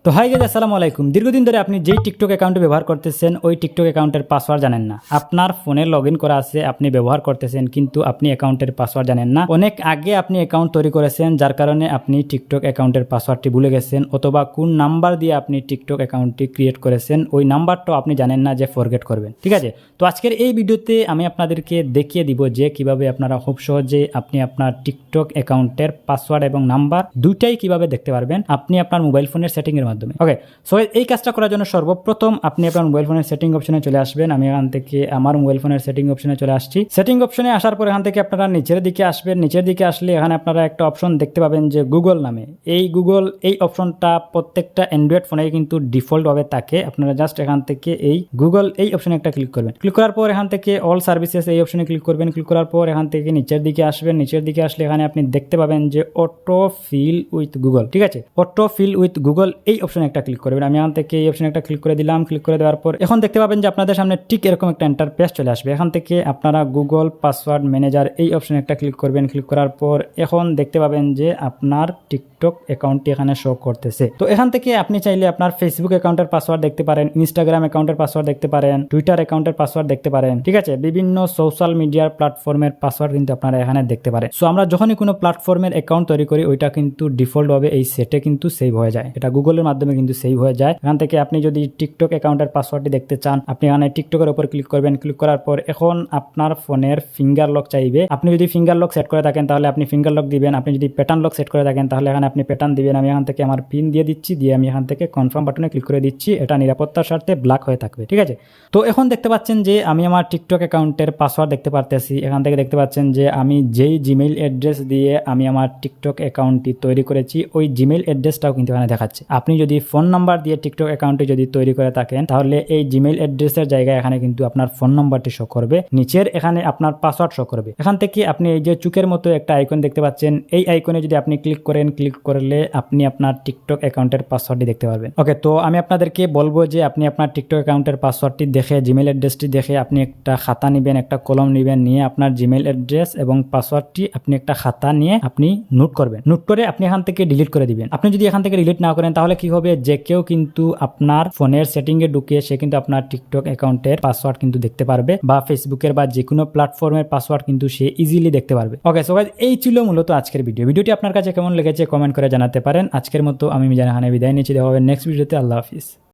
তো hi guys, আসসালামু আলাইকুম। দীর্ঘদিন ধরে আপনি যেই টিকটক অ্যাকাউন্টে ব্যবহার করতেছেন ওই টিকটক অ্যাকাউন্টের পাসওয়ার্ড জানেন না। আপনার ফোনে লগইন করা আছে, আপনি ব্যবহার করতেছেন, কিন্তু আপনি অ্যাকাউন্টের পাসওয়ার্ড জানেন না। অনেক আগে আপনি অ্যাকাউন্ট তৈরি করেছেন, যার কারণে আপনি টিকটক অ্যাকাউন্টের পাসওয়ার্ডটি ভুলে গেছেন, অথবা কোন নাম্বার দিয়ে আপনি টিকটক অ্যাকাউন্টটি ক্রিয়েট করেছেন ওই নাম্বারটাও আপনি জানেন না যে ফরগেট করবেন। ঠিক আছে, তো আজকের এই ভিডিওতে আমি আপনাদেরকে দেখিয়ে দিব যে কিভাবে আপনারা খুব সহজে আপনি আপনার টিকটক অ্যাকাউন্টের পাসওয়ার্ড এবং নাম্বার দুইটাই কিভাবে দেখতে পারবেন আপনি আপনার মোবাইল ফোনের সেটিং এর মাধ্যমে। ওকে, সো এই কাজটা করার জন্য সর্বপ্রথম আপনি আপনার মোবাইল ফোনের সেটিং অপশনে চলে আসবেন। আমি এখান থেকে আমার মোবাইল ফোনের সেটিং অপশনে চলে আসছি। সেটিং অপশনে আসার পর এখান থেকে আপনারা নিচের দিকে আসবেন। নিচের দিকে আসলে এখানে আপনারা একটা অপশন দেখতে পাবেন যে গুগল নামে। এই অপশনটা প্রত্যেকটা অ্যান্ড্রয়েড ফোনে কিন্তু ডিফল্ট ভাবে থাকে। আপনারা জাস্ট এখান থেকে এই গুগল এই অপশনে একটা ক্লিক করবেন। ক্লিক করার পর এখান থেকে অল সার্ভিসেস এই অপশনে ক্লিক করবেন। ক্লিক করার পর এখান থেকে নিচের দিকে আসবেন। নিচের দিকে আসলে এখানে আপনি দেখতে পাবেন যে অটো ফিল উইথ গুগল। ঠিক আছে, অটো ফিল উইথ গুগল এই অপশনে একটা ক্লিক করবেন। আমি এখান থেকে এই অপশনে একটা ক্লিক করে দিলাম। ক্লিক করে দেওয়ার পর এখন দেখতে পাবেন যে আপনাদের সামনে ঠিক এরকম একটা ইন্টারফেস চলে আসবে। এখান থেকে আপনারা গুগল পাসওয়ার্ড ম্যানেজার এই অপশনে একটা ক্লিক করবেন। ক্লিক করার পর এখন দেখতে পাবেন যে আপনার টিকটক অ্যাকাউন্টটি এখানে শো করতেছে। তো এখান থেকে আপনি চাইলে আপনার ফেসবুক অ্যাকাউন্টের পাসওয়ার্ড দেখতে পারেন, ইনস্টাগ্রাম অ্যাকাউন্টের পাসওয়ার্ড দেখতে পারেন, টুইটার অ্যাকাউন্টের পাসওয়ার্ড দেখতে পারেন। ঠিক আছে, বিভিন্ন সোশ্যাল মিডিয়ার প্ল্যাটফর্মের পাসওয়ার্ড কিন্তু আপনারা এখানে দেখতে পারেন। সো আমরা যখনই কোনো প্ল্যাটফর্মের অ্যাকাউন্ট তৈরি করি ওইটা কিন্তু ডিফল্ট ভাবে এই সেটে কিন্তু সেভ হয়ে যায়। এটা গুগলের মাধ্যমে কিন্তু সেভ হয়ে যায়। এখান থেকে আপনি যদি টিকটক অ্যাকাউন্টের পাসওয়ার্ডটি দেখতে চান আপনি এখানে টিকটকের উপর ক্লিক করবেন। ক্লিক করার পর এখন আপনার ফোনের ফিঙ্গার লক চাইবে। আপনি যদি ফিঙ্গার লক সেট করে থাকেন তাহলে আপনি ফিঙ্গার লক দিবেন। আপনি যদি প্যাটার্ন লক সেট করে থাকেন তাহলে এখানে আপনি প্যাটার্ন দিবেন। আমি এখান থেকে আমার পিন দিয়ে দিচ্ছি, দিয়ে আমি এখান থেকে কনফার্ম বাটনে ক্লিক করে দিচ্ছি। এটা নিরাপত্তার স্বার্থে ব্লক হয়ে থাকবে। ঠিক আছে, তো এখন দেখতে পাচ্ছেন যে আমি আমার টিকটক অ্যাকাউন্টের পাসওয়ার্ড দেখতে পারতেছি। এখান থেকে দেখতে পাচ্ছেন যে আমি যেই জিমেইল অ্যাড্রেস দিয়ে আমি আমার টিকটক অ্যাকাউন্টটি তৈরি করেছি ওই জিমেইল অ্যাড্রেসটাও কিন্তু এখানে দেখাচ্ছে। আপনি যদি ফোন নাম্বার দিয়ে টিকটক অ্যাকাউন্টটি যদি তৈরি করে থাকেন তাহলে এই জিমেইল অ্যাড্রেসের জায়গায় এখানে কিন্তু আপনার ফোন নাম্বারটি শো করবে, নিচের এখানে আপনার পাসওয়ার্ড শো করবে। এখান থেকে আপনি এই যে চুকের মতো একটা আইকন দেখতে পাচ্ছেন, এই আইকনে যদি আপনি ক্লিক করেন, ক্লিক করলে আপনি আপনার টিকটক অ্যাকাউন্টের পাসওয়ার্ডটি দেখতে পারবেন। ওকে, তো আমি আপনাদেরকে বলবো যে আপনি আপনার টিকটক অ্যাকাউন্টের পাসওয়ার্ডটি দেখে জিমেইল অ্যাড্রেসটি দেখে আপনি একটা খাতা নেবেন, একটা কলম নেবেন, নিয়ে আপনার জিমেইল অ্যাড্রেস এবং পাসওয়ার্ডটি আপনি একটা খাতা নিয়ে আপনি নোট করবেন। নোট করে আপনি এখান থেকে ডিলিট করে দিবেন। আপনি যদি এখান থেকে ডিলিট না করেন তাহলে কি হবে, যে কেউ কিন্তু আপনার ফোনের সেটিং এ ঢুকে সে কিন্তু আপনার টিকটক অ্যাকাউন্টের পাসওয়ার্ড কিন্তু দেখতে পারবে, বা ফেসবুকের বা যে কোনো প্ল্যাটফর্মের পাসওয়ার্ড কিন্তু সে ইজিলি দেখতে পারবে। ওকে, সো গাইস এই ছিল মূলত আজকের ভিডিওটি আপনার কাছে কেমন লেগেছে কমেন্ট করে জানাতে পারেন। আজকের মতো আমি মিজান খান বিদায় নিচ্ছি। দেখা হবে নেক্সট ভিডিওতে। আল্লাহ হাফিজ।